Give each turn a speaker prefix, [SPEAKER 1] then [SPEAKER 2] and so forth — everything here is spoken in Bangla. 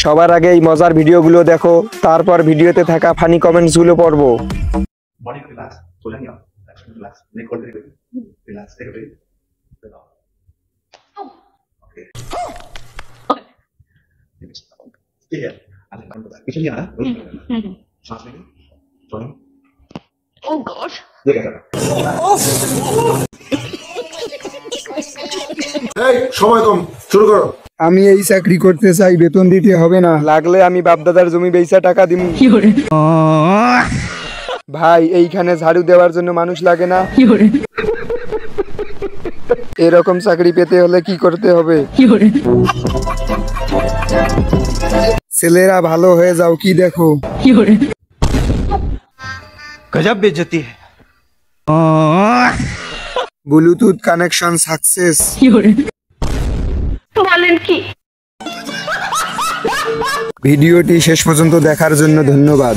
[SPEAKER 1] সবার আগে এই মজার ভিডিওগুলো দেখো, তারপর ভিডিওতে থাকা ফানি কমেন্টস গুলো পড়বো।
[SPEAKER 2] Oh God.
[SPEAKER 3] সময় কম, শুরু করো।
[SPEAKER 1] আমি এই চাকরি করতে চাই, বেতন দিতে হবে না, লাগলে আমি বাপদাদার জমি বেচা টাকা দিব। ভাই এইখানে ঝাড়ু দেওয়ার জন্য মানুষ লাগে না? এরকম চাকরি পেতে হলে কি করতে হবে? ছেলেরা ভালো হয়ে যাও, কি দেখো?
[SPEAKER 4] गजब बेइज्जती है।
[SPEAKER 1] Bluetooth connection success.
[SPEAKER 2] বলেন কি?
[SPEAKER 1] ভিডিওটি শেষ পর্যন্ত দেখার জন্য ধন্যবাদ।